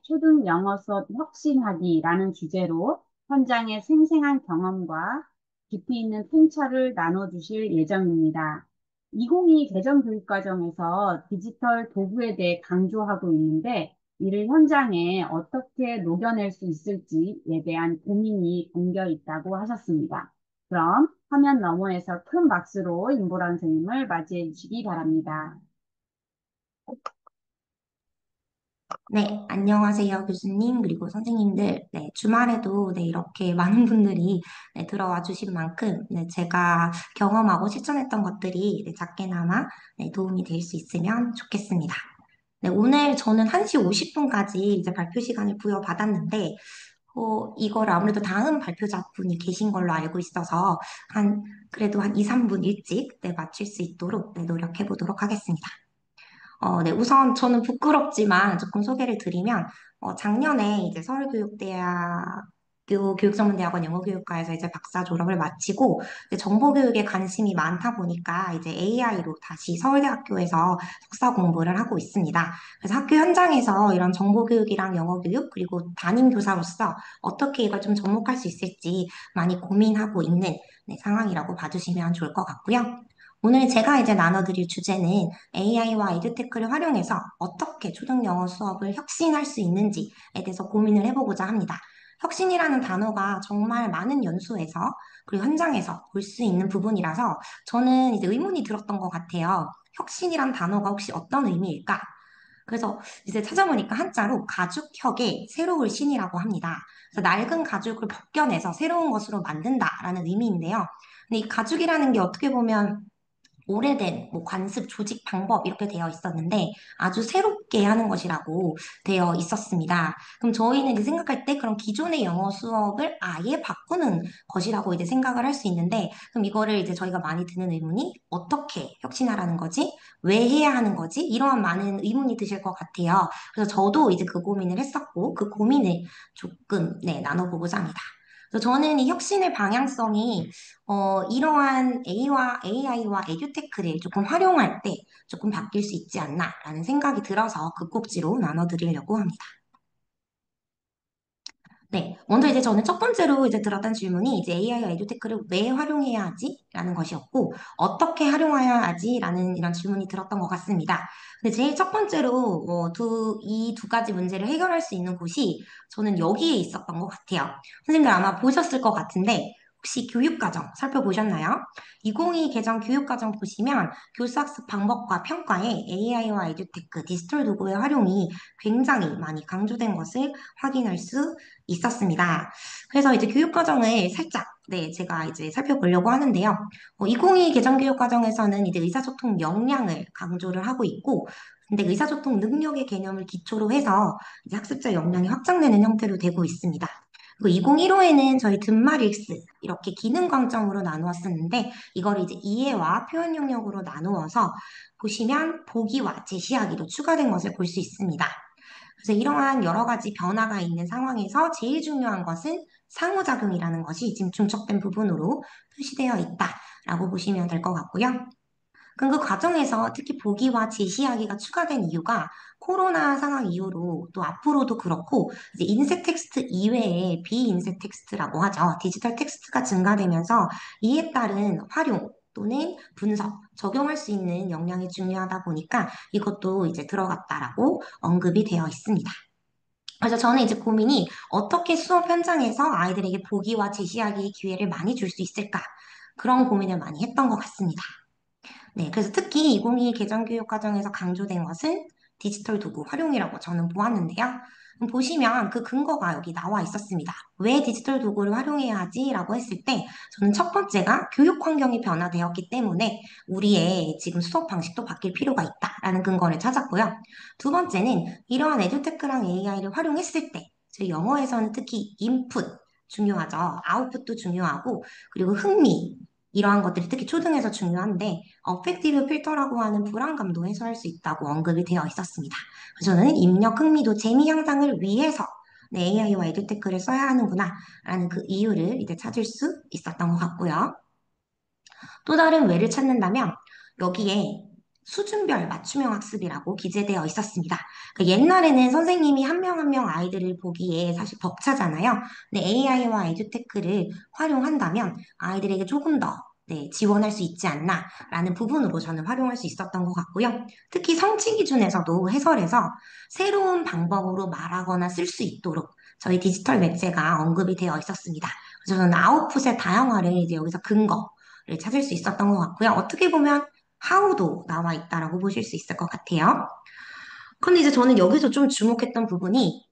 초등 영어 수업 혁신하기라는 주제로 현장의 생생한 경험과 깊이 있는 통찰을 나눠주실 예정입니다. 2022 개정교육과정에서 디지털 도구에 대해 강조하고 있는데 이를 현장에 어떻게 녹여낼 수 있을지에 대한 고민이 담겨 있다고 하셨습니다. 그럼 화면 너머에서 큰 박수로 임보라 선생님을 맞이해 주시기 바랍니다. 네, 안녕하세요, 교수님, 그리고 선생님들. 네, 주말에도 이렇게 많은 분들이 들어와 주신 만큼 제가 경험하고 실천했던 것들이 작게나마 도움이 될 수 있으면 좋겠습니다. 네, 오늘 저는 1시 50분까지 이제 발표 시간을 부여받았는데, 이걸 아무래도 다음 발표자분이 계신 걸로 알고 있어서 그래도 한 2, 3분 일찍 마칠 수 있도록 노력해 보도록 하겠습니다. 네, 우선 저는 부끄럽지만 조금 소개를 드리면, 작년에 이제 서울교육대학교 교육전문대학원 영어교육과에서 이제 박사 졸업을 마치고, 이제 정보교육에 관심이 많다 보니까 이제 AI로 다시 서울대학교에서 석사 공부를 하고 있습니다. 그래서 학교 현장에서 이런 정보교육이랑 영어교육, 그리고 담임교사로서 어떻게 이걸 좀 접목할 수 있을지 많이 고민하고 있는 상황이라고 봐주시면 좋을 것 같고요. 오늘 제가 이제 나눠드릴 주제는 AI와 에듀테크를 활용해서 어떻게 초등 영어 수업을 혁신할 수 있는지에 대해서 고민을 해보고자 합니다. 혁신이라는 단어가 정말 많은 연수에서 그리고 현장에서 볼 수 있는 부분이라서 저는 이제 의문이 들었던 것 같아요. 혁신이란 단어가 혹시 어떤 의미일까? 그래서 이제 찾아보니까 한자로 가죽혁의 새로울 신이라고 합니다. 그래서 낡은 가죽을 벗겨내서 새로운 것으로 만든다라는 의미인데요. 근데 이 가죽이라는 게 어떻게 보면 오래된 뭐 관습, 조직, 방법 이렇게 되어 있었는데 아주 새롭게 하는 것이라고 되어 있었습니다. 그럼 저희는 이제 생각할 때 그런 기존의 영어 수업을 아예 바꾸는 것이라고 이제 생각을 할 수 있는데 그럼 이거를 이제 저희가 많이 드는 의문이 어떻게 혁신하라는 거지? 왜 해야 하는 거지? 이러한 많은 의문이 드실 것 같아요. 그래서 저도 이제 그 고민을 했었고 그 고민을 조금 나눠보고자 합니다. 그래서 저는 이 혁신의 방향성이 이러한 AI와 에듀테크를 조금 활용할 때 조금 바뀔 수 있지 않나라는 생각이 들어서 그 꼭지로 나눠드리려고 합니다. 네, 먼저 이제 저는 첫 번째로 이제 들었던 질문이 이제 AI와 에듀테크를 왜 활용해야 하지? 라는 것이었고, 어떻게 활용해야 하지? 라는 이런 질문이 들었던 것 같습니다. 근데 제일 첫 번째로 이 두 가지 문제를 해결할 수 있는 곳이 저는 여기에 있었던 것 같아요. 선생님들 아마 보셨을 것 같은데, 혹시 교육과정 살펴보셨나요? 2022 개정 교육과정 보시면 교수학습 방법과 평가에 AI와 에듀테크, 디지털 도구의 활용이 굉장히 많이 강조된 것을 확인할 수 있었습니다. 그래서 이제 교육과정을 살짝, 제가 이제 살펴보려고 하는데요. 2022 개정교육과정에서는 이제 의사소통 역량을 강조를 하고 있고, 근데 의사소통 능력의 개념을 기초로 해서 이제 학습자 역량이 확장되는 형태로 되고 있습니다. 그리고 2015에는 저희 든말일스 이렇게 기능 강점으로 나누었었는데 이걸 이제 이해와 표현 영역으로 나누어서 보시면 보기와 제시하기로 추가된 것을 볼 수 있습니다. 그래서 이러한 여러 가지 변화가 있는 상황에서 제일 중요한 것은 상호작용이라는 것이 지금 중첩된 부분으로 표시되어 있다라고 보시면 될 것 같고요. 그럼 그 과정에서 특히 보기와 제시하기가 추가된 이유가 코로나 상황 이후로 또 앞으로도 그렇고 이제 인쇄 텍스트 이외에 비인쇄 텍스트라고 하죠. 디지털 텍스트가 증가되면서 이에 따른 활용 또는 분석, 적용할 수 있는 역량이 중요하다 보니까 이것도 이제 들어갔다라고 언급이 되어 있습니다. 그래서 저는 이제 고민이 어떻게 수업 현장에서 아이들에게 보기와 제시하기의 기회를 많이 줄 수 있을까? 그런 고민을 많이 했던 것 같습니다. 네, 그래서 특히 2022 개정교육 과정에서 강조된 것은 디지털 도구 활용이라고 저는 보았는데요. 보시면 그 근거가 여기 나와 있었습니다. 왜 디지털 도구를 활용해야 하지? 라고 했을 때 저는 첫 번째가 교육 환경이 변화되었기 때문에 우리의 지금 수업 방식도 바뀔 필요가 있다라는 근거를 찾았고요. 두 번째는 이러한 에듀테크랑 AI를 활용했을 때 저희 영어에서는 특히 인풋 중요하죠. 아웃풋도 중요하고 그리고 흥미 이러한 것들이 특히 초등에서 중요한데 어펙티브 필터라고 하는 불안감도 해소할 수 있다고 언급이 되어 있었습니다. 그래서 저는 입력 흥미도 재미 향상을 위해서 AI와 에듀테크를 써야 하는구나 라는 그 이유를 이제 찾을 수 있었던 것 같고요. 또 다른 왜를 찾는다면 여기에 수준별 맞춤형 학습이라고 기재되어 있었습니다. 옛날에는 선생님이 한 명 한 명 아이들을 보기에 사실 벅차잖아요. 근데 AI와 에듀테크를 활용한다면 아이들에게 조금 더 지원할 수 있지 않나라는 부분으로 저는 활용할 수 있었던 것 같고요. 특히 성취 기준에서도 해설에서 새로운 방법으로 말하거나 쓸 수 있도록 저희 디지털 매체가 언급이 되어 있었습니다. 그래서 저는 아웃풋의 다양화를 이제 여기서 근거를 찾을 수 있었던 것 같고요. 어떻게 보면 how도 나와 있다라고 보실 수 있을 것 같아요. 근데 이제 저는 여기서 좀 주목했던 부분이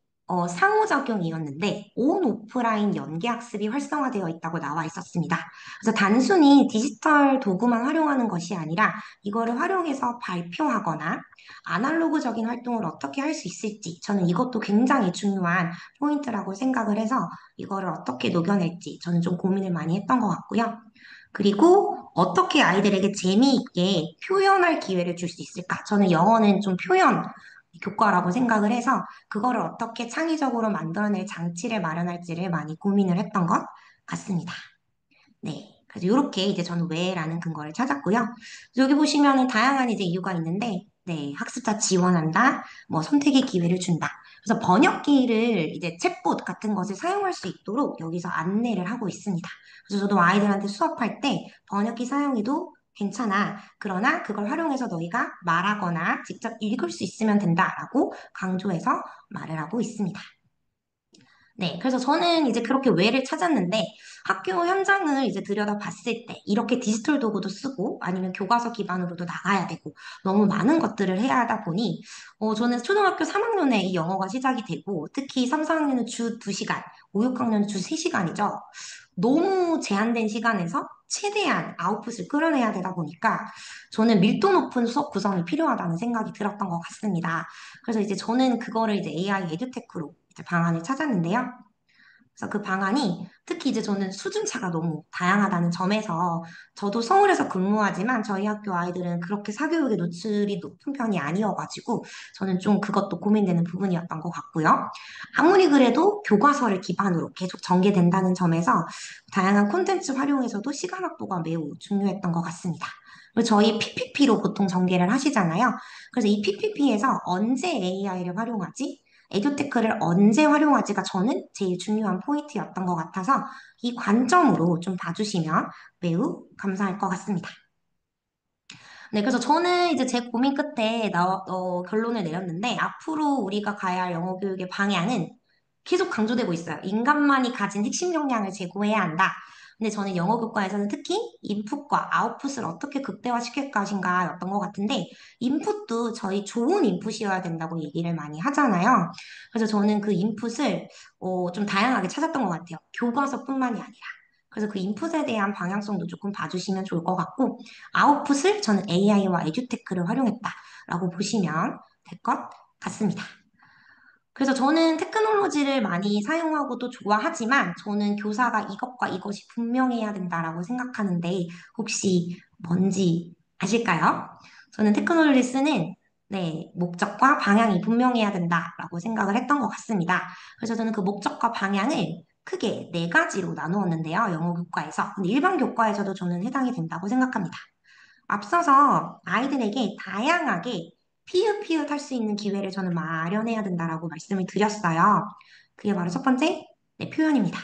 상호작용이었는데 온 오프라인 연계학습이 활성화되어 있다고 나와 있었습니다. 그래서 단순히 디지털 도구만 활용하는 것이 아니라 이거를 활용해서 발표하거나 아날로그적인 활동을 어떻게 할 수 있을지 저는 이것도 굉장히 중요한 포인트라고 생각을 해서 이거를 어떻게 녹여낼지 저는 좀 고민을 많이 했던 것 같고요. 그리고 어떻게 아이들에게 재미있게 표현할 기회를 줄 수 있을까? 저는 영어는 좀 표현 교과라고 생각을 해서 그거를 어떻게 창의적으로 만들어낼 장치를 마련할지를 많이 고민을 했던 것 같습니다. 네. 그래서 이렇게 이제 저는 왜라는 근거를 찾았고요. 여기 보시면은 다양한 이제 이유가 있는데, 네, 학습자 지원한다, 뭐 선택의 기회를 준다. 그래서 번역기를 이제 챗봇 같은 것을 사용할 수 있도록 여기서 안내를 하고 있습니다. 그래서 저도 아이들한테 수업할 때 번역기 사용해도 괜찮아. 그러나 그걸 활용해서 너희가 말하거나 직접 읽을 수 있으면 된다라고 강조해서 말을 하고 있습니다. 네, 그래서 저는 이제 그렇게 왜를 찾았는데 학교 현장을 이제 들여다봤을 때 이렇게 디지털 도구도 쓰고 아니면 교과서 기반으로도 나가야 되고 너무 많은 것들을 해야 하다 보니 저는 초등학교 3학년에 이 영어가 시작이 되고 특히 3, 4학년은 주 2시간, 5, 6학년은 주 3시간이죠. 너무 제한된 시간에서 최대한 아웃풋을 끌어내야 되다 보니까 저는 밀도 높은 수업 구성이 필요하다는 생각이 들었던 것 같습니다. 그래서 이제 저는 그거를 이제 AI 에듀테크로 이제 방안을 찾았는데요. 그래서 그 방안이 특히 이제 저는 수준차가 너무 다양하다는 점에서 저도 서울에서 근무하지만 저희 학교 아이들은 그렇게 사교육에 노출이 높은 편이 아니어가지고 저는 좀 그것도 고민되는 부분이었던 것 같고요. 아무리 그래도 교과서를 기반으로 계속 전개된다는 점에서 다양한 콘텐츠 활용에서도 시간 확보가 매우 중요했던 것 같습니다. 그리고 저희 PPP로 보통 전개를 하시잖아요. 그래서 이 PPP에서 언제 AI를 활용하지? 에듀테크를 언제 활용하지가 저는 제일 중요한 포인트였던 것 같아서 이 관점으로 좀 봐주시면 매우 감사할 것 같습니다. 네, 그래서 저는 이제 제 고민 끝에 결론을 내렸는데 앞으로 우리가 가야 할 영어 교육의 방향은 계속 강조되고 있어요. 인간만이 가진 핵심 역량을 제고해야 한다. 근데 저는 영어 교과에서는 특히 인풋과 아웃풋을 어떻게 극대화시킬 것인가였던 것 같은데 인풋도 저희 좋은 인풋이어야 된다고 얘기를 많이 하잖아요. 그래서 저는 그 인풋을 좀 다양하게 찾았던 것 같아요. 교과서뿐만이 아니라. 그래서 그 인풋에 대한 방향성도 조금 봐주시면 좋을 것 같고 아웃풋을 저는 AI와 에듀테크를 활용했다라고 보시면 될 것 같습니다. 그래서 저는 테크놀로지를 많이 사용하고도 좋아하지만 저는 교사가 이것과 이것이 분명해야 된다라고 생각하는데 혹시 뭔지 아실까요? 저는 테크놀로지 쓰는 목적과 방향이 분명해야 된다라고 생각을 했던 것 같습니다. 그래서 저는 그 목적과 방향을 크게 네 가지로 나누었는데요. 영어 교과에서. 근데 일반 교과에서도 저는 해당이 된다고 생각합니다. 앞서서 아이들에게 다양하게 피웃피웃 할 수 있는 기회를 저는 마련해야 된다라고 말씀을 드렸어요. 그게 바로 첫 번째, 표현입니다.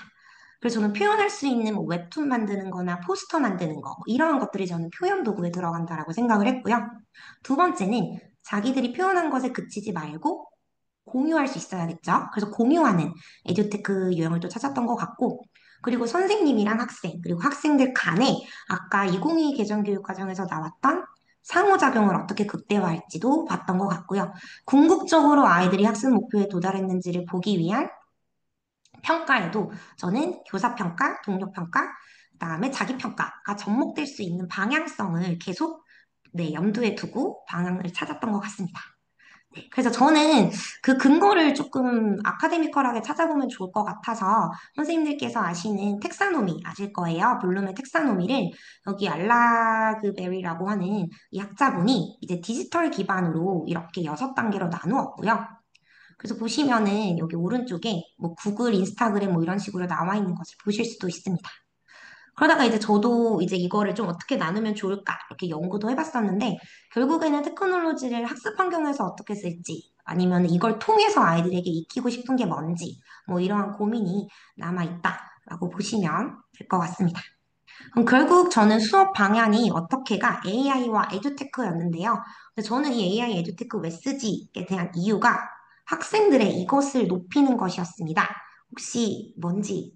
그래서 저는 표현할 수 있는 뭐 웹툰 만드는 거나 포스터 만드는 거, 뭐 이러한 것들이 저는 표현 도구에 들어간다라고 생각을 했고요. 두 번째는 자기들이 표현한 것에 그치지 말고 공유할 수 있어야겠죠. 그래서 공유하는 에듀테크 유형을 또 찾았던 것 같고, 그리고 선생님이랑 학생, 그리고 학생들 간에 아까 2022 개정교육과정에서 나왔던 상호작용을 어떻게 극대화할지도 봤던 것 같고요. 궁극적으로 아이들이 학습 목표에 도달했는지를 보기 위한 평가에도 저는 교사평가, 동료평가, 그다음에 자기평가가 접목될 수 있는 방향성을 계속 염두에 두고 방향을 찾았던 것 같습니다. 네, 그래서 저는 그 근거를 조금 아카데미컬하게 찾아보면 좋을 것 같아서 선생님들께서 아시는 텍사노미 아실 거예요. 블룸의 텍사노미를 여기 알라그베리라고 하는 이 학자분이 이제 디지털 기반으로 이렇게 6단계로 나누었고요. 그래서 보시면은 여기 오른쪽에 뭐 구글, 인스타그램 뭐 이런 식으로 나와 있는 것을 보실 수도 있습니다. 그러다가 이제 저도 이제 이거를 좀 어떻게 나누면 좋을까 이렇게 연구도 해봤었는데 결국에는 테크놀로지를 학습 환경에서 어떻게 쓸지 아니면 이걸 통해서 아이들에게 익히고 싶은 게 뭔지 뭐 이러한 고민이 남아있다라고 보시면 될 것 같습니다. 그럼 결국 저는 수업 방향이 어떻게가 AI와 에듀테크였는데요. 근데 저는 이 AI 에듀테크 왜 쓰지에 대한 이유가 학생들의 이것을 높이는 것이었습니다. 혹시 뭔지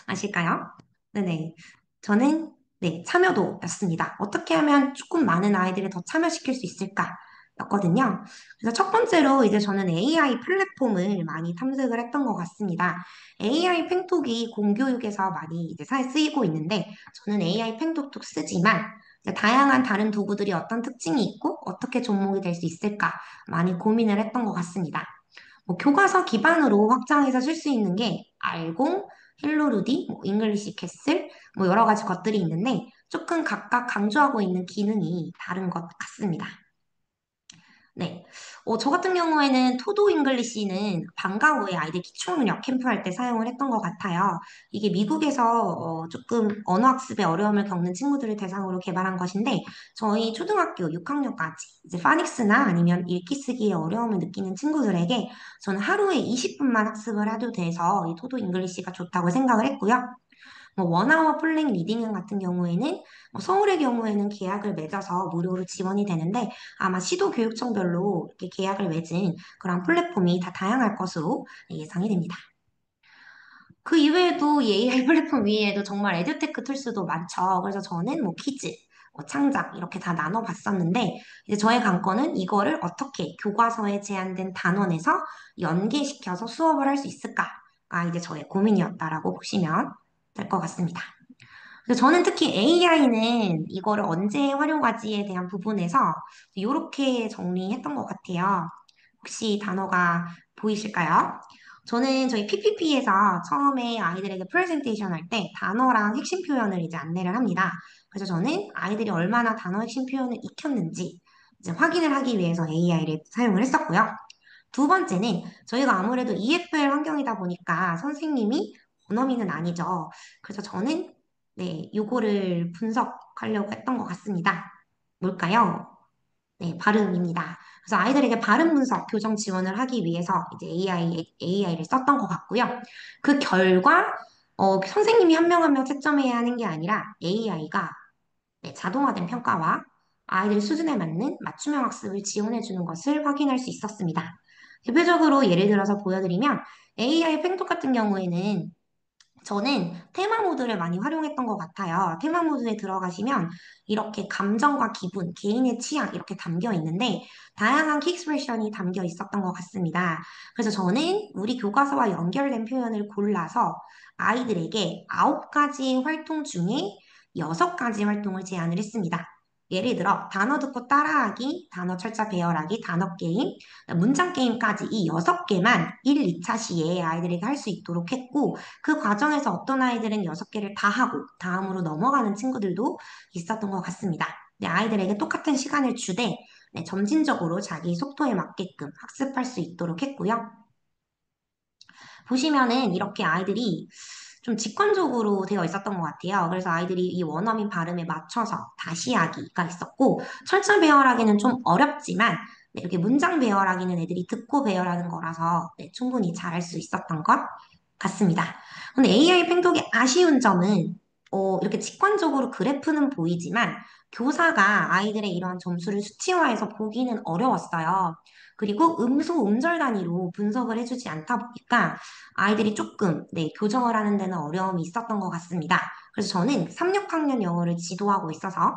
아실까요? 네네. 저는 네, 참여도였습니다. 어떻게 하면 조금 많은 아이들을 더 참여시킬 수 있을까? 였거든요. 그래서 첫 번째로 이제 저는 AI 플랫폼을 많이 탐색을 했던 것 같습니다. AI 팽톡이 공교육에서 많이 이제 쓰이고 있는데 저는 AI 팽톡도 쓰지만 이제 다양한 다른 도구들이 어떤 특징이 있고 어떻게 접목이 될 수 있을까 많이 고민을 했던 것 같습니다. 뭐 교과서 기반으로 확장해서 쓸 수 있는 게 알공, 헬로루디, 뭐 잉글리시 캐슬, 뭐 여러 가지 것들이 있는데 조금 각각 강조하고 있는 기능이 다른 것 같습니다. 네. 저 같은 경우에는 토도 잉글리시는 방과 후에 아이들 기초능력 캠프할 때 사용을 했던 것 같아요. 이게 미국에서 조금 언어학습에 어려움을 겪는 친구들을 대상으로 개발한 것인데 저희 초등학교 6학년까지 이제 파닉스나 아니면 읽기 쓰기에 어려움을 느끼는 친구들에게 저는 하루에 20분만 학습을 해도 돼서 이 토도 잉글리시가 좋다고 생각을 했고요. 뭐 원아워 플랭 리딩 같은 경우에는 뭐 서울의 경우에는 계약을 맺어서 무료로 지원이 되는데 아마 시도 교육청별로 이렇게 계약을 맺은 그런 플랫폼이 다 다양할 것으로 예상이 됩니다. 그 이외에도 이 AI 플랫폼 위에도 정말 에듀테크 툴스도 많죠. 그래서 저는 뭐 퀴즈, 뭐 창작 이렇게 다 나눠봤었는데 이제 저의 관건은 이거를 어떻게 교과서에 제한된 단원에서 연계시켜서 수업을 할 수 있을까가 이제 저의 고민이었다라고 보시면 될 것 같습니다. 그래서 저는 특히 AI는 이거를 언제 활용하지에 대한 부분에서 이렇게 정리했던 것 같아요. 혹시 단어가 보이실까요? 저는 저희 PPP에서 처음에 아이들에게 프레젠테이션 할 때 단어랑 핵심 표현을 이제 안내를 합니다. 그래서 저는 아이들이 얼마나 단어 핵심 표현을 익혔는지 이제 확인을 하기 위해서 AI를 사용을 했었고요. 두 번째는 저희가 아무래도 EFL 환경이다 보니까 선생님이 원어민은 아니죠. 그래서 저는 네, 요거를 분석하려고 했던 것 같습니다. 뭘까요? 네, 발음입니다. 그래서 아이들에게 발음 분석, 교정 지원을 하기 위해서 이제 AI를 썼던 것 같고요. 그 결과, 선생님이 한 명 한 명 채점해야 하는 게 아니라 AI가 자동화된 평가와 아이들 수준에 맞는 맞춤형 학습을 지원해주는 것을 확인할 수 있었습니다. 대표적으로 예를 들어서 보여드리면 AI 팽톡 같은 경우에는 저는 테마 모드를 많이 활용했던 것 같아요. 테마 모드에 들어가시면 이렇게 감정과 기분, 개인의 취향 이렇게 담겨 있는데 다양한 키 익스프레션이 담겨 있었던 것 같습니다. 그래서 저는 우리 교과서와 연결된 표현을 골라서 아이들에게 9가지 활동 중에 6가지 활동을 제안을 했습니다. 예를 들어 단어 듣고 따라하기, 단어 철자 배열하기, 단어 게임, 문장 게임까지 이 6개만 1, 2차 시에 아이들에게 할 수 있도록 했고 그 과정에서 어떤 아이들은 6개를 다 하고 다음으로 넘어가는 친구들도 있었던 것 같습니다. 네, 아이들에게 똑같은 시간을 주되 네, 점진적으로 자기 속도에 맞게끔 학습할 수 있도록 했고요. 보시면은 이렇게 아이들이 좀 직관적으로 되어 있었던 것 같아요. 그래서 아이들이 이 원어민 발음에 맞춰서 다시 하기가 있었고, 철자 배열하기는 좀 어렵지만, 네, 이렇게 문장 배열하기는 애들이 듣고 배열하는 거라서 네, 충분히 잘할 수 있었던 것 같습니다. 근데 AI 팽독의 아쉬운 점은 이렇게 직관적으로 그래프는 보이지만 교사가 아이들의 이러한 점수를 수치화해서 보기는 어려웠어요. 그리고 음소, 음절 단위로 분석을 해주지 않다 보니까 아이들이 조금 네, 교정을 하는 데는 어려움이 있었던 것 같습니다. 그래서 저는 3, 6학년 영어를 지도하고 있어서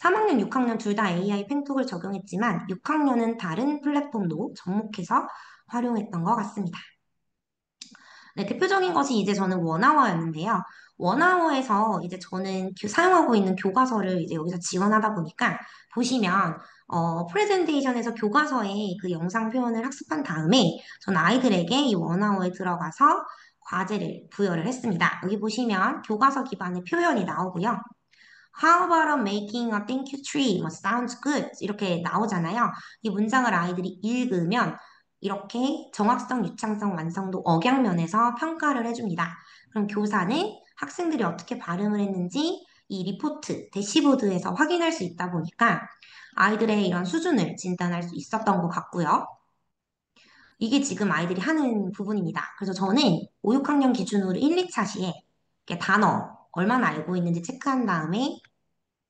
3학년, 6학년 둘 다 AI 펜톡을 적용했지만 6학년은 다른 플랫폼도 접목해서 활용했던 것 같습니다. 네, 대표적인 것이 이제 저는 원아워였는데요. 원아워에서 이제 저는 사용하고 있는 교과서를 이제 여기서 지원하다 보니까 보시면 프레젠테이션에서 교과서에 그 영상 표현을 학습한 다음에 전 아이들에게 이 원아워에 들어가서 과제를 부여를 했습니다. 여기 보시면 교과서 기반의 표현이 나오고요. How about making a thank you tree? 뭐 sounds good 이렇게 나오잖아요. 이 문장을 아이들이 읽으면 이렇게 정확성, 유창성, 완성도, 억양면에서 평가를 해줍니다. 그럼 교사는 학생들이 어떻게 발음을 했는지 이 리포트, 대시보드에서 확인할 수 있다 보니까 아이들의 이런 수준을 진단할 수 있었던 것 같고요. 이게 지금 아이들이 하는 부분입니다. 그래서 저는 5, 6학년 기준으로 1, 2차 시에 이렇게 단어 얼마나 알고 있는지 체크한 다음에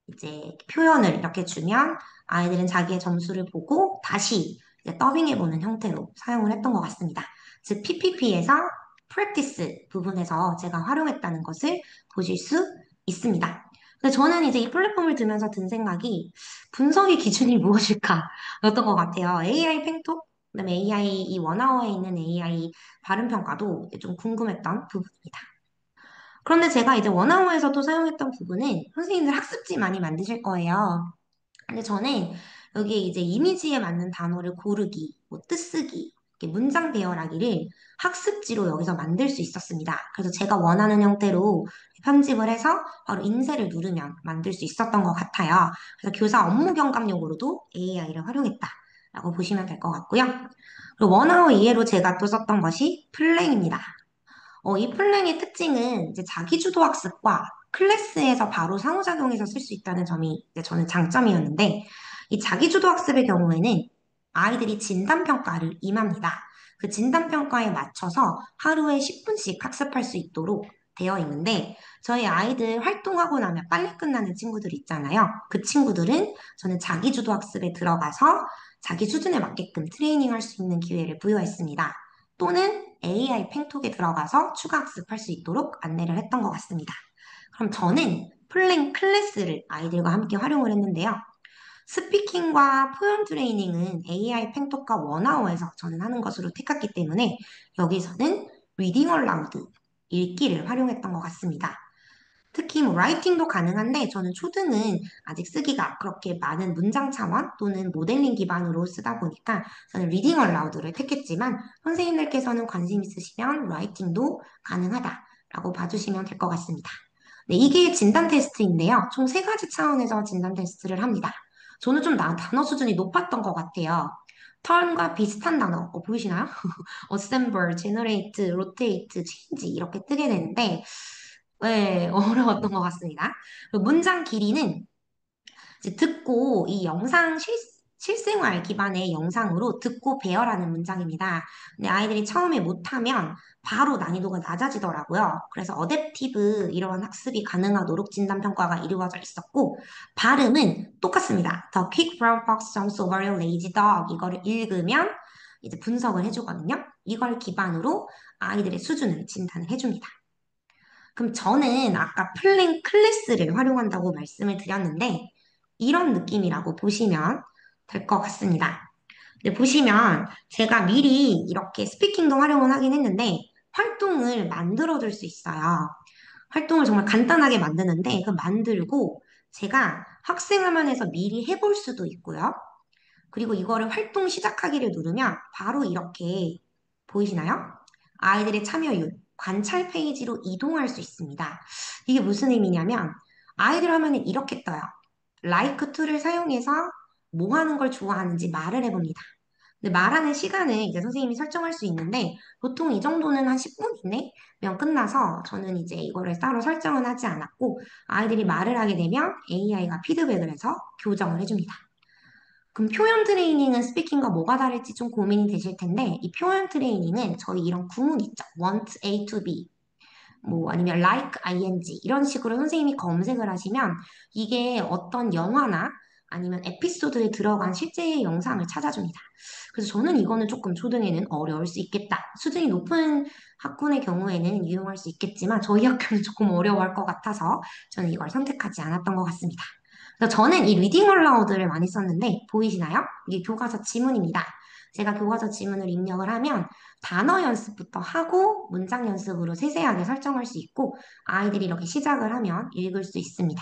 이제 표현을 이렇게 주면 아이들은 자기의 점수를 보고 다시 이제 더빙해보는 형태로 사용을 했던 것 같습니다. 즉, PPP에서 practice 부분에서 제가 활용했다는 것을 보실 수 있습니다. 근데 저는 이제 이 플랫폼을 들면서 든 생각이 분석의 기준이 무엇일까였던 것 같아요. AI 팽톡, 그다음에 AI 이 원어워에 있는 AI 발음 평가도 좀 궁금했던 부분입니다. 그런데 제가 이제 원어원에서도 사용했던 부분은 선생님들 학습지 많이 만드실 거예요. 근데 저는 여기에 이제 이미지에 맞는 단어를 고르기, 뭐 뜻쓰기, 이렇게 문장 배열하기를 학습지로 여기서 만들 수 있었습니다. 그래서 제가 원하는 형태로 편집을 해서 바로 인쇄를 누르면 만들 수 있었던 것 같아요. 그래서 교사 업무 경감용으로도 AI를 활용했다라고 보시면 될 것 같고요. 그리고 원어원 이해로 제가 또 썼던 것이 플랭입니다. 이 플랜의 특징은 이제 자기주도 학습과 클래스에서 바로 상호작용해서 쓸 수 있다는 점이 이제 저는 장점이었는데, 이 자기주도 학습의 경우에는 아이들이 진단평가를 임합니다. 그 진단평가에 맞춰서 하루에 10분씩 학습할 수 있도록 되어 있는데, 저희 아이들 활동하고 나면 빨리 끝나는 친구들 있잖아요. 그 친구들은 저는 자기주도 학습에 들어가서 자기 수준에 맞게끔 트레이닝할 수 있는 기회를 부여했습니다. 또는 AI 팽톡에 들어가서 추가 학습할 수 있도록 안내를 했던 것 같습니다. 그럼 저는 플랭 클래스를 아이들과 함께 활용을 했는데요. 스피킹과 표현 트레이닝은 AI 팽톡과 원어워에서 저는 하는 것으로 택했기 때문에 여기서는 리딩 얼라우드, 읽기를 활용했던 것 같습니다. 특히 뭐 라이팅도 가능한데 저는 초등은 아직 쓰기가 그렇게 많은 문장 차원 또는 모델링 기반으로 쓰다 보니까 저는 리딩 얼라우드를 택했지만 선생님들께서는 관심 있으시면 라이팅도 가능하다라고 봐주시면 될 것 같습니다. 네, 이게 진단 테스트인데요. 총 세 가지 차원에서 진단 테스트를 합니다. 저는 좀 단어 수준이 높았던 것 같아요. 턴과 비슷한 단어, 보이시나요? assemble, generate, rotate, change 이렇게 뜨게 되는데 네, 어려웠던 것 같습니다. 그리고 문장 길이는 이제 듣고 이 영상 실생활 기반의 영상으로 듣고 배열하는 문장입니다. 근데 아이들이 처음에 못하면 바로 난이도가 낮아지더라고요. 그래서 어댑티브 이러한 학습이 가능하도록 진단 평가가 이루어져 있었고 발음은 똑같습니다. The quick brown fox jumps over a lazy dog 이거를 읽으면 이제 분석을 해주거든요. 이걸 기반으로 아이들의 수준을 진단을 해줍니다. 그럼 저는 아까 플랭 클래스를 활용한다고 말씀을 드렸는데 이런 느낌이라고 보시면 될 것 같습니다. 근데 보시면 제가 미리 이렇게 스피킹도 활용을 하긴 했는데 활동을 만들어 둘 수 있어요. 활동을 정말 간단하게 만드는데 그 만들고 제가 학생 화면에서 미리 해볼 수도 있고요. 그리고 이거를 활동 시작하기를 누르면 바로 이렇게 보이시나요? 아이들의 참여율, 관찰 페이지로 이동할 수 있습니다. 이게 무슨 의미냐면 아이들 화면에 이렇게 떠요. like to를 사용해서 뭐 하는 걸 좋아하는지 말을 해봅니다. 근데 말하는 시간을 이제 선생님이 설정할 수 있는데 보통 이 정도는 한 10분 이내면 끝나서 저는 이제 이거를 따로 설정은 하지 않았고 아이들이 말을 하게 되면 AI가 피드백을 해서 교정을 해줍니다. 그럼 표현 트레이닝은 스피킹과 뭐가 다를지 좀 고민이 되실 텐데, 이 표현 트레이닝은 저희 이런 구문 있죠. want A to B, 뭐 아니면 like ing 이런 식으로 선생님이 검색을 하시면 이게 어떤 영화나 아니면 에피소드에 들어간 실제 영상을 찾아줍니다. 그래서 저는 이거는 조금 초등에는 어려울 수 있겠다. 수준이 높은 학군의 경우에는 이용할 수 있겠지만 저희 학교는 조금 어려워할 것 같아서 저는 이걸 선택하지 않았던 것 같습니다. 그래서 저는 이 리딩 얼라우드를 많이 썼는데 보이시나요? 이게 교과서 지문입니다. 제가 교과서 지문을 입력을 하면 단어 연습부터 하고 문장 연습으로 세세하게 설정할 수 있고 아이들이 이렇게 시작을 하면 읽을 수 있습니다.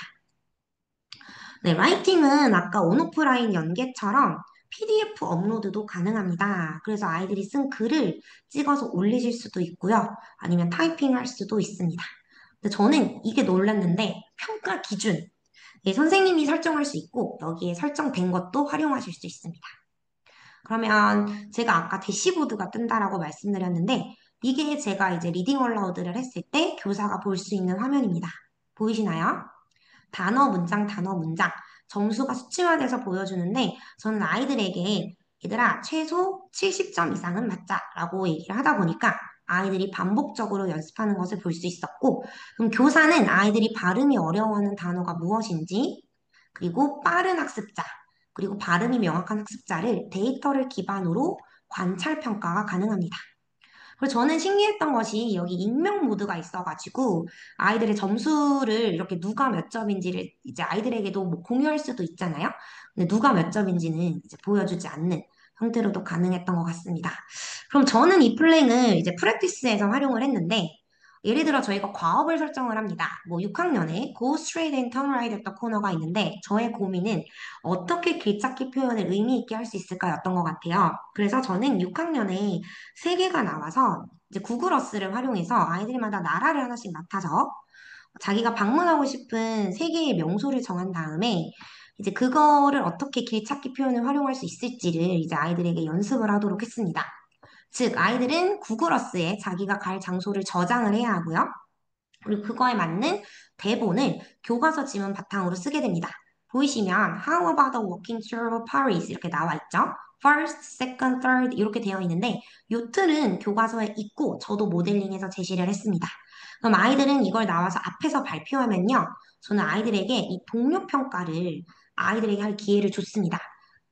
네, 라이팅은 아까 온오프라인 연계처럼 PDF 업로드도 가능합니다. 그래서 아이들이 쓴 글을 찍어서 올리실 수도 있고요. 아니면 타이핑할 수도 있습니다. 근데 저는 이게 놀랐는데 평가 기준 예, 선생님이 설정할 수 있고 여기에 설정된 것도 활용하실 수 있습니다. 그러면 제가 아까 대시보드가 뜬다라고 말씀드렸는데 이게 제가 이제 리딩 얼라우드를 했을 때 교사가 볼 수 있는 화면입니다. 보이시나요? 단어 문장. 점수가 수치화돼서 보여주는데 저는 아이들에게 얘들아 최소 70점 이상은 맞자라고 얘기를 하다 보니까 아이들이 반복적으로 연습하는 것을 볼 수 있었고 그럼 교사는 아이들이 발음이 어려워하는 단어가 무엇인지 그리고 빠른 학습자 그리고 발음이 명확한 학습자를 데이터를 기반으로 관찰 평가가 가능합니다. 그래서 저는 신기했던 것이 여기 익명 모드가 있어가지고 아이들의 점수를 이렇게 누가 몇 점인지를 이제 아이들에게도 뭐 공유할 수도 있잖아요. 근데 누가 몇 점인지는 이제 보여주지 않는 형태로도 가능했던 것 같습니다. 그럼 저는 이 플랭을 이제 프랙티스에서 활용을 했는데 예를 들어 저희가 과업을 설정을 합니다. 뭐 6학년에 Go Straight and Turn Right 했던 코너가 있는데 저의 고민은 어떻게 길찾기 표현을 의미 있게 할 수 있을까였던 것 같아요. 그래서 저는 6학년에 세 개가 나와서 이제 구글 어스를 활용해서 아이들마다 나라를 하나씩 맡아서 자기가 방문하고 싶은 세 개의 명소를 정한 다음에 이제 그거를 어떻게 길찾기 표현을 활용할 수 있을지를 이제 아이들에게 연습을 하도록 했습니다. 즉, 아이들은 구글 어스에 자기가 갈 장소를 저장을 해야 하고요. 그리고 그거에 맞는 대본을 교과서 지문 바탕으로 쓰게 됩니다. 보이시면 How about the walking tour Paris 이렇게 나와 있죠. First, second, third 이렇게 되어 있는데 이 틀은 교과서에 있고 저도 모델링해서 제시를 했습니다. 그럼 아이들은 이걸 나와서 앞에서 발표하면요. 저는 아이들에게 이 동료 평가를 아이들에게 할 기회를 줬습니다.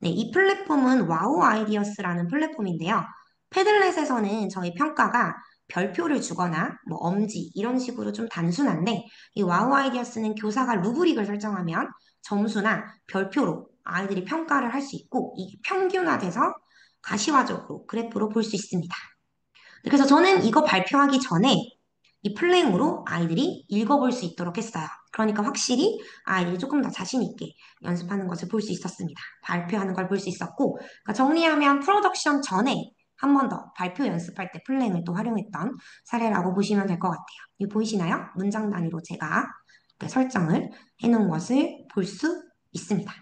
네, 이 플랫폼은 와우 아이디어스라는 플랫폼인데요. 패들렛에서는 저희 평가가 별표를 주거나 뭐 엄지 이런 식으로 좀 단순한데 이 와우 아이디어스는 교사가 루브릭을 설정하면 점수나 별표로 아이들이 평가를 할 수 있고 이게 평균화돼서 가시화적으로 그래프로 볼 수 있습니다. 그래서 저는 이거 발표하기 전에 이 플랭으로 아이들이 읽어볼 수 있도록 했어요. 그러니까 확실히 아이들이 조금 더 자신 있게 연습하는 것을 볼 수 있었습니다. 발표하는 걸 볼 수 있었고, 그러니까 정리하면 프로덕션 전에 한 번 더 발표 연습할 때 플랭을 또 활용했던 사례라고 보시면 될 것 같아요. 이 보이시나요? 문장 단위로 제가 이렇게 설정을 해놓은 것을 볼 수 있습니다.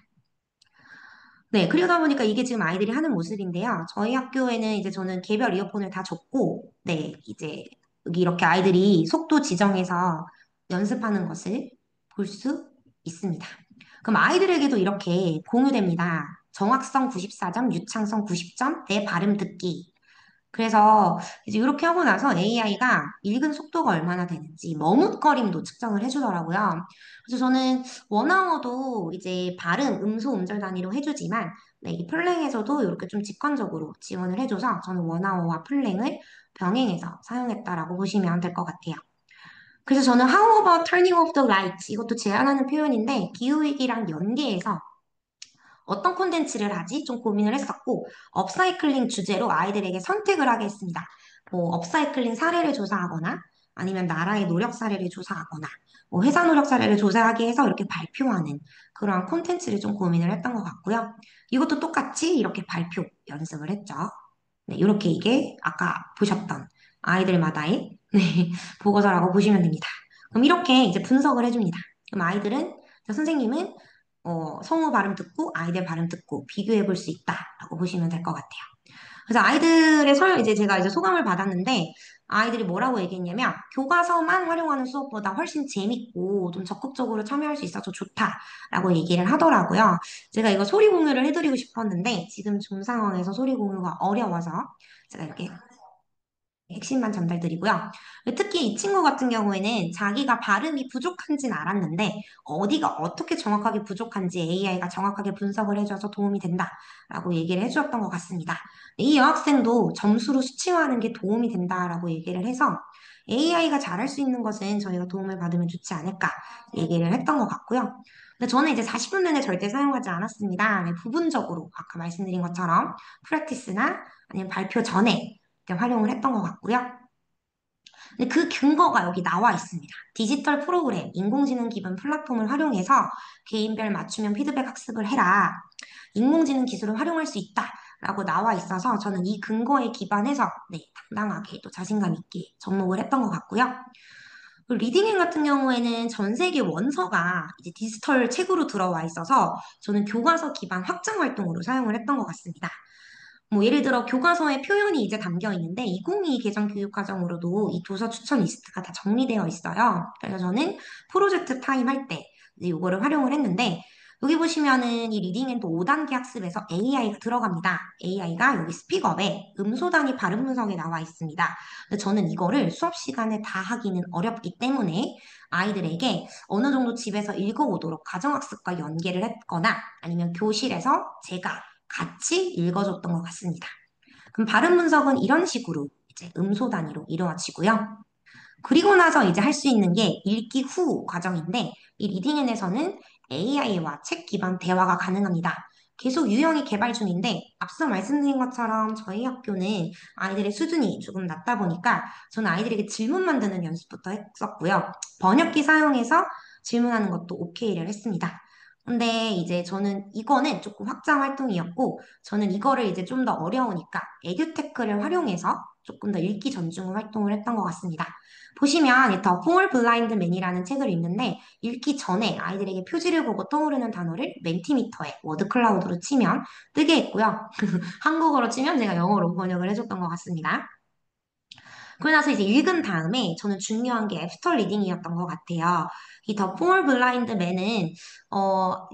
네, 그러다 보니까 이게 지금 아이들이 하는 모습인데요. 저희 학교에는 이제 저는 개별 이어폰을 다 줬고, 네, 이제 여기 이렇게 아이들이 속도 지정해서 연습하는 것을 볼 수 있습니다. 그럼 아이들에게도 이렇게 공유됩니다. 정확성 94점, 유창성 90점, 내 발음 듣기. 그래서 이제 이렇게 하고 나서 AI가 읽은 속도가 얼마나 되는지 머뭇거림도 측정을 해주더라고요. 그래서 저는 원어워도 이제 발음, 음소, 음절 단위로 해주지만 네, 이 플랭에서도 이렇게 좀 직관적으로 지원을 해줘서 저는 원어워와 플랭을 병행해서 사용했다라고 보시면 될 것 같아요. 그래서 저는 How about turning off the lights? 이것도 제안하는 표현인데 기후위기랑 연계해서 어떤 콘텐츠를 하지? 좀 고민을 했었고, 업사이클링 주제로 아이들에게 선택을 하게 했습니다. 뭐, 업사이클링 사례를 조사하거나, 아니면 나라의 노력 사례를 조사하거나, 뭐, 회사 노력 사례를 조사하게 해서 이렇게 발표하는 그러한 콘텐츠를 좀 고민을 했던 것 같고요. 이것도 똑같이 이렇게 발표 연습을 했죠. 네, 이렇게 이게 아까 보셨던 아이들마다의 네, 보고서라고 보시면 됩니다. 그럼 이렇게 이제 분석을 해줍니다. 그럼 아이들은, 선생님은 성우 발음 듣고 아이들 발음 듣고 비교해 볼 수 있다라고 보시면 될 것 같아요. 그래서 아이들의 이제 제가 이제 소감을 받았는데 아이들이 뭐라고 얘기했냐면 교과서만 활용하는 수업보다 훨씬 재밌고 좀 적극적으로 참여할 수 있어서 좋다라고 얘기를 하더라고요. 제가 이거 소리 공유를 해드리고 싶었는데 지금 좀 상황에서 소리 공유가 어려워서 제가 이렇게 핵심만 전달드리고요. 특히 이 친구 같은 경우에는 자기가 발음이 부족한지는 알았는데 어디가 어떻게 정확하게 부족한지 AI가 정확하게 분석을 해줘서 도움이 된다라고 얘기를 해주었던 것 같습니다. 이 여학생도 점수로 수치화하는 게 도움이 된다라고 얘기를 해서 AI가 잘할 수 있는 것은 저희가 도움을 받으면 좋지 않을까 얘기를 했던 것 같고요. 근데 저는 이제 40분 내내 절대 사용하지 않았습니다. 네, 부분적으로 아까 말씀드린 것처럼 프랙티스나 아니면 발표 전에 활용을 했던 것 같고요. 근데 그 근거가 여기 나와 있습니다. 디지털 프로그램, 인공지능 기반 플랫폼을 활용해서 개인별 맞춤형 피드백 학습을 해라. 인공지능 기술을 활용할 수 있다라고 나와 있어서 저는 이 근거에 기반해서 네, 당당하게 또 자신감 있게 접목을 했던 것 같고요. 그리고 리딩앤 같은 경우에는 전 세계 원서가 이제 디지털 책으로 들어와 있어서 저는 교과서 기반 확장 활동으로 사용을 했던 것 같습니다. 뭐 예를 들어 교과서에 표현이 이제 담겨 있는데 2022 개정 교육과정으로도 이 도서 추천 리스트가 다 정리되어 있어요. 그래서 저는 프로젝트 타임 할 때 이제 이거를 활용을 했는데 여기 보시면은 이 리딩 앤도 5단계 학습에서 AI가 들어갑니다. AI가 여기 스픽업에 음소단위 발음 분석에 나와 있습니다. 근데 저는 이거를 수업 시간에 다 하기는 어렵기 때문에 아이들에게 어느 정도 집에서 읽어오도록 가정학습과 연계를 했거나 아니면 교실에서 제가 같이 읽어줬던 것 같습니다. 그럼 발음 분석은 이런 식으로 이제 음소 단위로 이루어지고요. 그리고 나서 이제 할 수 있는 게 읽기 후 과정인데 이 리딩앤에서는 AI와 책 기반 대화가 가능합니다. 계속 유형이 개발 중인데 앞서 말씀드린 것처럼 저희 학교는 아이들의 수준이 조금 낮다 보니까 저는 아이들에게 질문 만드는 연습부터 했었고요. 번역기 사용해서 질문하는 것도 오케이를 했습니다. 근데 이제 저는 이거는 조금 확장 활동이었고 저는 이거를 이제 좀 더 어려우니까 에듀테크를 활용해서 조금 더 읽기 전중 활동을 했던 것 같습니다. 보시면 이 더 포얼 블라인드 맨이라는 책을 읽는데 읽기 전에 아이들에게 표지를 보고 떠오르는 단어를 멘티미터에 워드 클라우드로 치면 뜨게 했고요. 한국어로 치면 제가 영어로 번역을 해줬던 것 같습니다. 그러고 나서 이제 읽은 다음에 저는 중요한 게 애프터 리딩이었던 것 같아요. 이 더 포얼 블라인드 맨은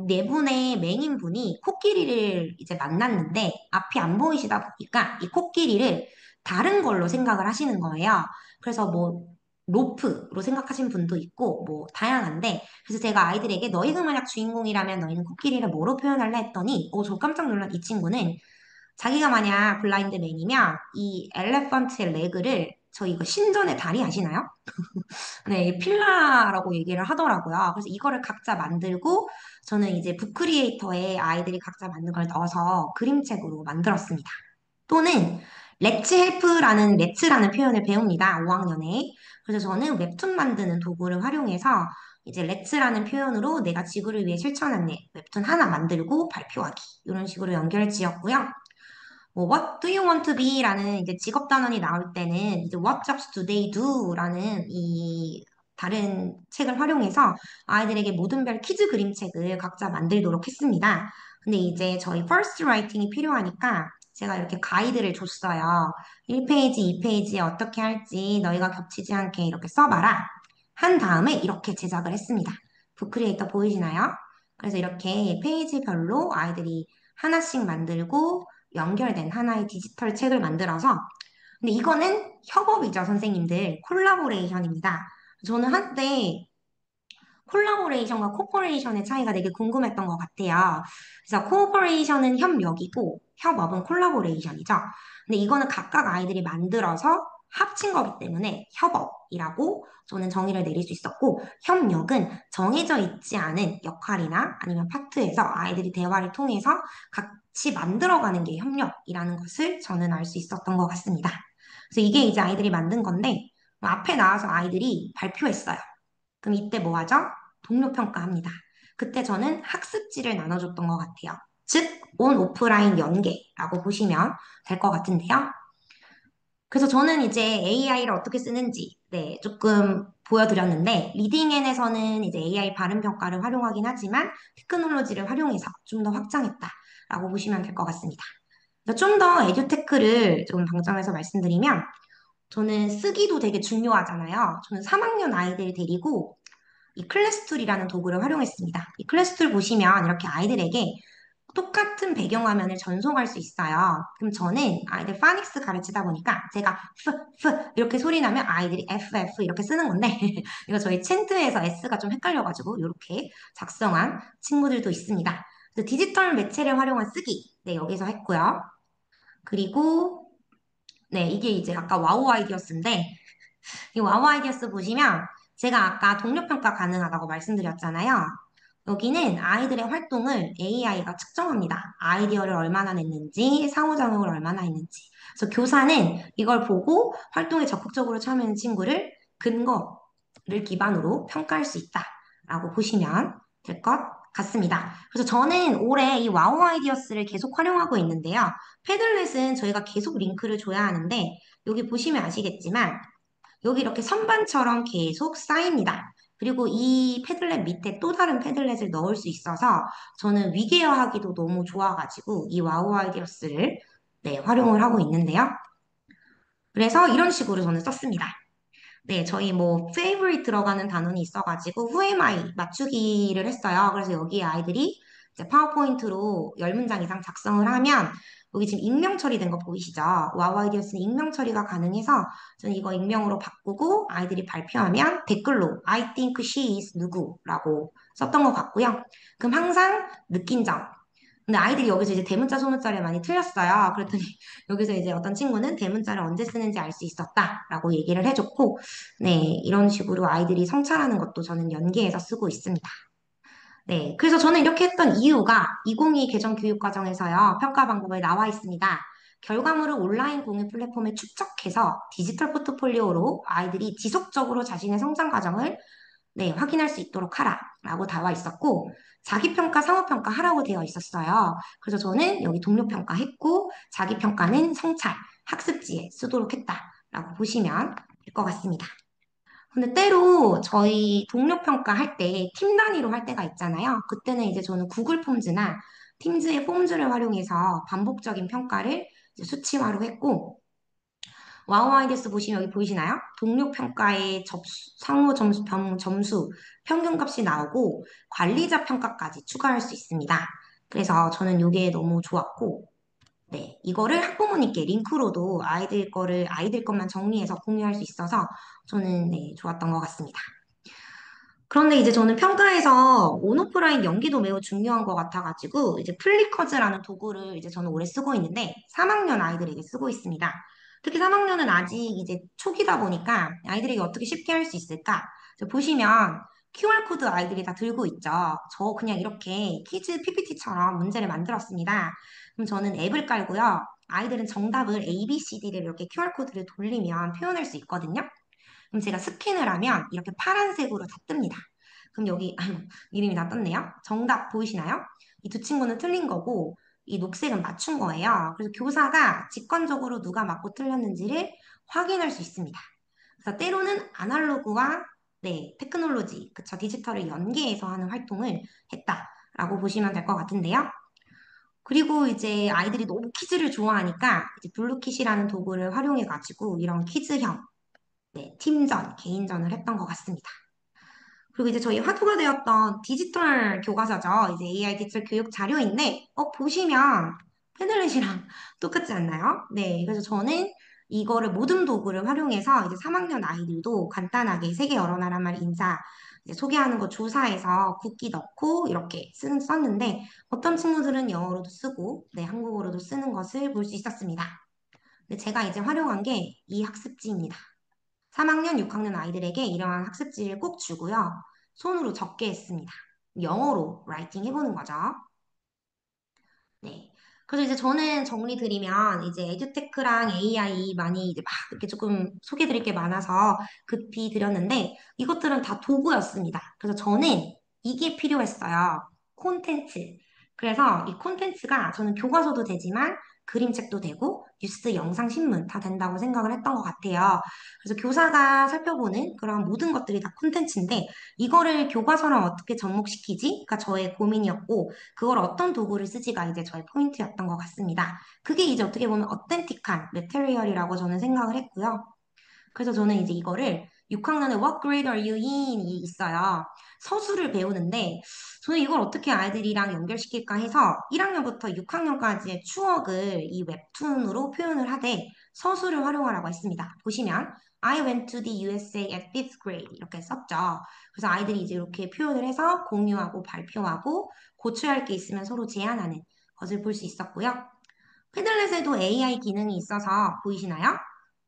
네 분의 맹인분이 코끼리를 이제 만났는데 앞이 안 보이시다 보니까 이 코끼리를 다른 걸로 생각을 하시는 거예요. 그래서 뭐 로프로 생각하신 분도 있고 뭐 다양한데 그래서 제가 아이들에게 너희가 만약 주인공이라면 너희는 코끼리를 뭐로 표현할래 했더니 저 깜짝 놀란 이 친구는 자기가 만약 블라인드 맨이면 이 엘레펀트의 레그를 저 이거 신전의 다리 아시나요? 네, 필라라고 얘기를 하더라고요. 그래서 이거를 각자 만들고 저는 이제 북크리에이터에 아이들이 각자 만든 걸 넣어서 그림책으로 만들었습니다. 또는 렛츠라는 표현을 배웁니다. 5학년에. 그래서 저는 웹툰 만드는 도구를 활용해서 이제 렛츠라는 표현으로 내가 지구를 위해 실천한 웹툰 하나 만들고 발표하기. 이런 식으로 연결 지었고요. 뭐 What do you want to be? 라는 이제 직업 단원이 나올 때는 이제 What jobs do they do? 라는 이 다른 책을 활용해서 아이들에게 모든 별 퀴즈 그림책을 각자 만들도록 했습니다. 근데 이제 저희 first writing이 필요하니까 제가 이렇게 가이드를 줬어요. 1페이지, 2페이지에 어떻게 할지 너희가 겹치지 않게 이렇게 써봐라. 한 다음에 이렇게 제작을 했습니다. 북크리에이터 보이시나요? 그래서 이렇게 페이지별로 아이들이 하나씩 만들고 연결된 하나의 디지털 책을 만들어서 근데 이거는 협업이죠, 선생님들. 콜라보레이션입니다. 저는 한때 콜라보레이션과 코퍼레이션의 차이가 되게 궁금했던 것 같아요. 그래서 코퍼레이션은 협력이고 협업은 콜라보레이션이죠. 근데 이거는 각각 아이들이 만들어서 합친 거기 때문에 협업이라고 저는 정의를 내릴 수 있었고 협력은 정해져 있지 않은 역할이나 아니면 파트에서 아이들이 대화를 통해서 같이 만들어가는 게 협력이라는 것을 저는 알 수 있었던 것 같습니다. 그래서 이게 이제 아이들이 만든 건데 앞에 나와서 아이들이 발표했어요. 그럼 이때 뭐 하죠? 동료 평가합니다. 그때 저는 학습지를 나눠줬던 것 같아요. 즉, 온 오프라인 연계라고 보시면 될 것 같은데요. 그래서 저는 이제 AI를 어떻게 쓰는지 네, 조금 보여드렸는데 리딩앤에서는 이제 AI 발음 평가를 활용하긴 하지만 테크놀로지를 활용해서 좀 더 확장했다라고 보시면 될 것 같습니다. 좀 더 에듀테크를 좀 방점에서 말씀드리면 저는 쓰기도 되게 중요하잖아요. 저는 3학년 아이들 데리고 이 클래스툴이라는 도구를 활용했습니다. 이 클래스툴 보시면 이렇게 아이들에게 똑같은 배경화면을 전송할 수 있어요. 그럼 저는 아이들 파닉스 가르치다 보니까 제가 이렇게 소리 나면 아이들이 이렇게 쓰는 건데 이거 저희 챈트에서 S가 좀 헷갈려가지고 이렇게 작성한 친구들도 있습니다. 그래서 디지털 매체를 활용한 쓰기 네 여기서 했고요. 그리고 네 이게 이제 아까 와우 아이디어스인데 이 와우 아이디어스 보시면 제가 아까 동료평가 가능하다고 말씀드렸잖아요. 여기는 아이들의 활동을 AI가 측정합니다. 아이디어를 얼마나 냈는지, 상호작용을 얼마나 했는지. 그래서 교사는 이걸 보고 활동에 적극적으로 참여하는 친구를 근거를 기반으로 평가할 수 있다라고 보시면 될 것 같습니다. 그래서 저는 올해 이 와우 아이디어스를 계속 활용하고 있는데요. 패들렛은 저희가 계속 링크를 줘야 하는데 여기 보시면 아시겠지만 여기 이렇게 선반처럼 계속 쌓입니다. 그리고 이 패들렛 밑에 또 다른 패들렛을 넣을 수 있어서 저는 위계어하기도 너무 좋아가지고 이 와우 아이디어스를 네, 활용을 하고 있는데요. 그래서 이런 식으로 저는 썼습니다. 네, 저희 뭐 favorite 들어가는 단원이 있어가지고 who am I 맞추기를 했어요. 그래서 여기 아이들이 이제 파워포인트로 10문장 이상 작성을 하면 여기 지금 익명 처리된 거 보이시죠? 와우 아이디어스는 익명 처리가 가능해서 저는 이거 익명으로 바꾸고 아이들이 발표하면 댓글로 I think she is 누구라고 썼던 것 같고요. 그럼 항상 느낀 점. 근데 아이들이 여기서 이제 대문자 소문자를 많이 틀렸어요. 그랬더니 여기서 이제 어떤 친구는 대문자를 언제 쓰는지 알 수 있었다라고 얘기를 해줬고, 네, 이런 식으로 아이들이 성찰하는 것도 저는 연계해서 쓰고 있습니다. 네, 그래서 저는 이렇게 했던 이유가 2022 개정 교육 과정에서요, 평가 방법에 나와 있습니다. 결과물을 온라인 공유 플랫폼에 축적해서 디지털 포트폴리오로 아이들이 지속적으로 자신의 성장 과정을 네, 확인할 수 있도록 하라라고 나와 있었고, 자기평가, 상호평가 하라고 되어 있었어요. 그래서 저는 여기 동료평가 했고, 자기평가는 성찰, 학습지에 쓰도록 했다라고 보시면 될 것 같습니다. 근데 때로 저희 동료평가 할 때 팀 단위로 할 때가 있잖아요. 그때는 이제 저는 구글 폼즈나 팀즈의 폼즈를 활용해서 반복적인 평가를 이제 수치화로 했고, 와우 아이디어스 보시면 여기 보이시나요? 동료 평가의 상호 점수, 평균값이 나오고 관리자 평가까지 추가할 수 있습니다. 그래서 저는 이게 너무 좋았고, 네, 이거를 학부모님께 링크로도 아이들 것만 정리해서 공유할 수 있어서 저는 네, 좋았던 것 같습니다. 그런데 이제 저는 평가에서 온오프라인 연기도 매우 중요한 것 같아가지고 이제 플리커즈라는 도구를 이제 저는 올해 쓰고 있는데 3학년 아이들에게 쓰고 있습니다. 특히 3학년은 아직 이제 초기다 보니까 아이들에게 어떻게 쉽게 할 수 있을까? 보시면 QR코드 아이들이 다 들고 있죠. 저 그냥 이렇게 퀴즈 PPT처럼 문제를 만들었습니다. 그럼 저는 앱을 깔고요. 아이들은 정답을 A, B, C, D를 이렇게 QR코드를 돌리면 표현할 수 있거든요. 그럼 제가 스캔을 하면 이렇게 파란색으로 다 뜹니다. 그럼 여기 아유, 이름이 다 떴네요. 정답 보이시나요? 이 두 친구는 틀린 거고 이 녹색은 맞춘 거예요. 그래서 교사가 직관적으로 누가 맞고 틀렸는지를 확인할 수 있습니다. 그래서 때로는 아날로그와 네, 테크놀로지, 그쵸, 디지털을 연계해서 하는 활동을 했다라고 보시면 될 것 같은데요. 그리고 이제 아이들이 너무 퀴즈를 좋아하니까 이제 블루킷이라는 도구를 활용해가지고 이런 퀴즈형 네, 팀전, 개인전을 했던 것 같습니다. 그리고 이제 저희 화두가 되었던 디지털 교과서죠. 이제 AI 디지털 교육 자료인데, 보시면 패들렛이랑 똑같지 않나요? 네, 그래서 저는 이거를 모든 도구를 활용해서 이제 3학년 아이들도 간단하게 세계 여러 나라 말 인사 이제 소개하는 거 조사해서 국기 넣고 이렇게 썼는데, 어떤 친구들은 영어로도 쓰고, 네, 한국어로도 쓰는 것을 볼 수 있었습니다. 근데 제가 이제 활용한 게 이 학습지입니다. 3학년, 6학년 아이들에게 이러한 학습지를 꼭 주고요. 손으로 적게 했습니다. 영어로 라이팅 해보는 거죠. 네. 그래서 이제 저는 정리 드리면 이제 에듀테크랑 AI 많이 이제 막 이렇게 조금 소개 드릴 게 많아서 급히 드렸는데 이것들은 다 도구였습니다. 그래서 저는 이게 필요했어요. 콘텐츠. 그래서 이 콘텐츠가 저는 교과서도 되지만 그림책도 되고 뉴스, 영상, 신문 다 된다고 생각을 했던 것 같아요. 그래서 교사가 살펴보는 그런 모든 것들이 다 콘텐츠인데 이거를 교과서랑 어떻게 접목시키지?가 저의 고민이었고 그걸 어떤 도구를 쓰지가 이제 저의 포인트였던 것 같습니다. 그게 이제 어떻게 보면 어텐틱한 메테리얼이라고 저는 생각을 했고요. 그래서 저는 이제 이거를 6학년에 What grade are you in이 있어요. 서술을 배우는데 저는 이걸 어떻게 아이들이랑 연결시킬까 해서 1학년부터 6학년까지의 추억을 이 웹툰으로 표현을 하되 서술을 활용하라고 했습니다. 보시면 I went to the USA at fifth grade 이렇게 썼죠. 그래서 아이들이 이제 이렇게 표현을 해서 공유하고 발표하고 고쳐야 할 게 있으면 서로 제안하는 것을 볼 수 있었고요. 패들렛에도 AI 기능이 있어서 보이시나요?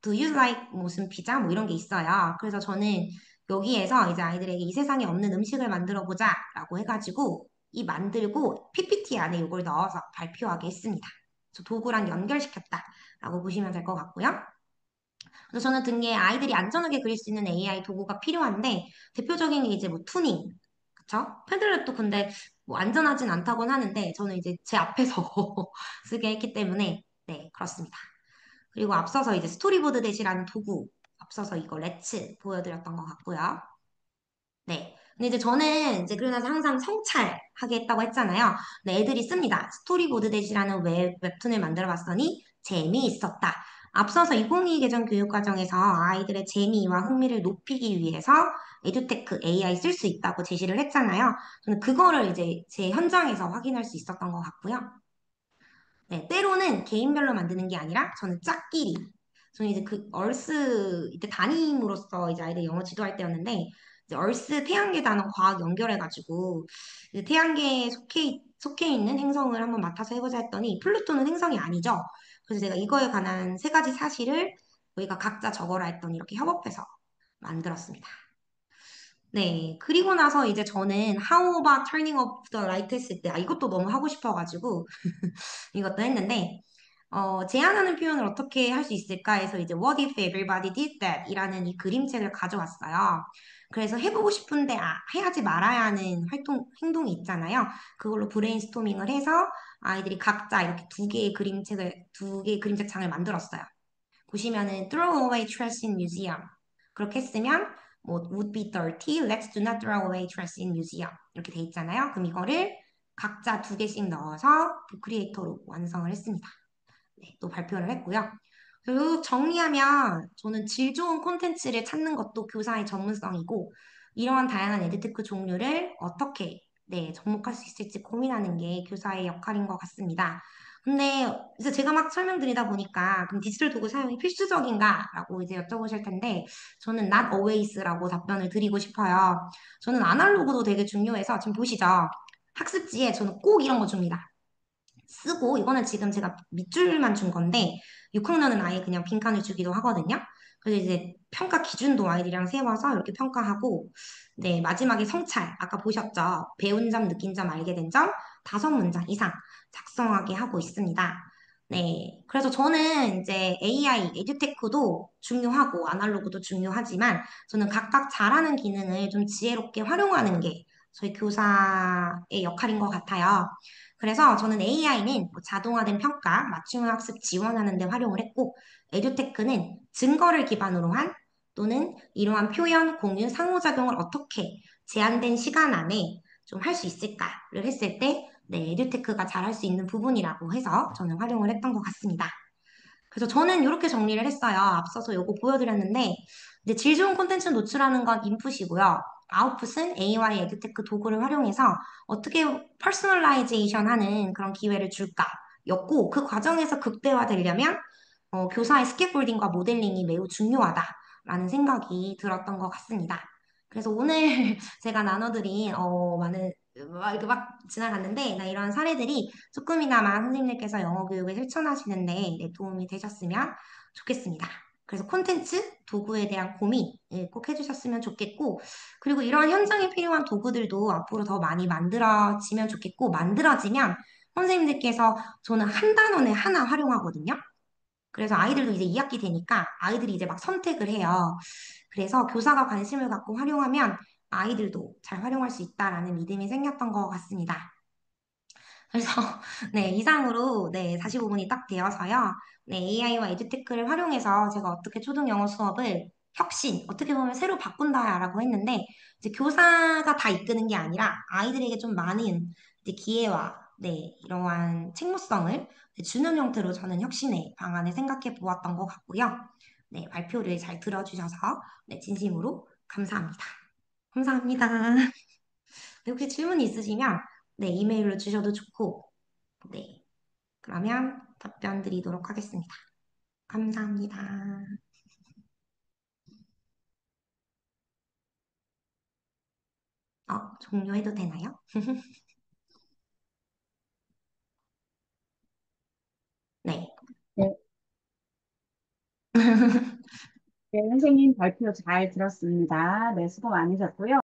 Do you like 무슨 피자? 뭐 이런 게 있어요. 그래서 저는 여기에서 이제 아이들에게 이 세상에 없는 음식을 만들어 보자 라고 해가지고 이 만들고 PPT 안에 이걸 넣어서 발표하게 했습니다. 저 도구랑 연결시켰다 라고 보시면 될 것 같고요. 그래서 저는 등에 아이들이 안전하게 그릴 수 있는 AI 도구가 필요한데 대표적인 게 이제 뭐 투닝, 그쵸? 패들렛도 근데 뭐 안전하진 않다고는 하는데 저는 이제 제 앞에서 쓰게 했기 때문에 네, 그렇습니다. 그리고 앞서서 이제 스토리보드 대시라는 도구, 앞서서 이거 렛츠 보여드렸던 것 같고요. 네. 근데 이제 저는 이제 그러나서 항상 성찰하게 했다고 했잖아요. 근데 애들이 씁니다. 스토리보드 대시라는 웹툰을 만들어 봤더니 재미있었다. 앞서서 2022 개정 교육과정에서 아이들의 재미와 흥미를 높이기 위해서 에듀테크 AI 쓸 수 있다고 제시를 했잖아요. 저는 그거를 이제 제 현장에서 확인할 수 있었던 것 같고요. 네, 때로는 개인별로 만드는 게 아니라 저는 짝끼리. 저는 이제 그 얼스 이때 담임으로서 이제 아이들 영어 지도할 때였는데 이제 얼스 태양계 단원 과학 연결해가지고 이제 태양계에 속해 있는 행성을 한번 맡아서 해보자 했더니 플루토는 행성이 아니죠. 그래서 제가 이거에 관한 세 가지 사실을 저희가 각자 적어라 했더니 이렇게 협업해서 만들었습니다. 네, 그리고 나서 이제 저는 How about turning off the light 했을 때, 아, 이것도 너무 하고 싶어가지고, 이것도 했는데, 제안하는 표현을 어떻게 할 수 있을까 해서 이제 What if everybody did that? 이라는 이 그림책을 가져왔어요. 그래서 해보고 싶은데 해야지 말아야 하는 행동이 있잖아요. 그걸로 브레인스토밍을 해서 아이들이 각자 이렇게 두 개의 그림책 장을 만들었어요. 보시면은 throw away trash in museum. 그렇게 했으면 뭐 would be dirty, let's do not throw away trash in museum. 이렇게 돼 있잖아요. 그럼 이거를 각자 두 개씩 넣어서 크리에이터로 완성을 했습니다. 네, 또 발표를 했고요. 결국 정리하면 저는 질 좋은 콘텐츠를 찾는 것도 교사의 전문성이고 이러한 다양한 에듀테크 종류를 어떻게 접목할 수 있을지 고민하는 게 교사의 역할인 것 같습니다. 근데 이제 제가 막 설명드리다 보니까 그럼 디지털 도구 사용이 필수적인가라고 이제 여쭤보실 텐데 저는 not always라고 답변을 드리고 싶어요. 저는 아날로그도 되게 중요해서 지금 보시죠. 학습지에 저는 꼭 이런 거 줍니다. 쓰고 이거는 지금 제가 밑줄만 준 건데 6학년은 아예 그냥 빈칸을 주기도 하거든요. 그래서 이제 평가 기준도 아이들이랑 세워서 이렇게 평가하고 네 마지막에 성찰 아까 보셨죠? 배운 점, 느낀 점, 알게 된 점 5문장 이상 작성하게 하고 있습니다. 네, 그래서 저는 이제 AI, 에듀테크도 중요하고 아날로그도 중요하지만 저는 각각 잘하는 기능을 좀 지혜롭게 활용하는 게 저희 교사의 역할인 것 같아요. 그래서 저는 AI는 자동화된 평가, 맞춤형 학습 지원하는 데 활용을 했고, 에듀테크는 증거를 기반으로 한 또는 이러한 표현, 공유, 상호작용을 어떻게 제한된 시간 안에 좀 할 수 있을까를 했을 때, 네, 에듀테크가 잘 할 수 있는 부분이라고 해서 저는 활용을 했던 것 같습니다. 그래서 저는 이렇게 정리를 했어요. 앞서서 요거 보여드렸는데, 이제 질 좋은 콘텐츠 노출하는 건 인풋이고요. 아웃풋은 AI 에듀테크 도구를 활용해서 어떻게 퍼스널라이제이션 하는 그런 기회를 줄까? 였고, 그 과정에서 극대화되려면 교사의 스캐폴딩과 모델링이 매우 중요하다라는 생각이 들었던 것 같습니다. 그래서 오늘 제가 나눠드린 많은 이렇게 막 지나갔는데 나 이런 사례들이 조금이나마 선생님들께서 영어 교육을 실천하시는데 도움이 되셨으면 좋겠습니다. 그래서 콘텐츠, 도구에 대한 고민을 꼭 해주셨으면 좋겠고, 그리고 이러한 현장에 필요한 도구들도 앞으로 더 많이 만들어지면 좋겠고, 만들어지면 선생님들께서 저는 한 단원에 하나 활용하거든요. 그래서 아이들도 이제 2학기 되니까 아이들이 이제 막 선택을 해요. 그래서 교사가 관심을 갖고 활용하면 아이들도 잘 활용할 수 있다라는 믿음이 생겼던 것 같습니다. 그래서 네, 이상으로 네, 45분이 딱 되어서요. 네, AI와 에듀테크를 활용해서 제가 어떻게 초등 영어 수업을 혁신, 어떻게 보면 새로 바꾼다라고 했는데 이제 교사가 다 이끄는 게 아니라 아이들에게 좀 많은 이제 기회와 네, 이러한 책무성을 주는 형태로 저는 혁신의 방안을 생각해 보았던 것 같고요. 네, 발표를 잘 들어주셔서 네, 진심으로 감사합니다. 감사합니다. 네, 혹시 질문 있으시면 네, 이메일로 주셔도 좋고 네. 그러면 답변 드리도록 하겠습니다. 감사합니다. 종료해도 되나요? 네. 네, 네, 선생님 발표 잘 들었습니다. 네, 수고 많으셨고요.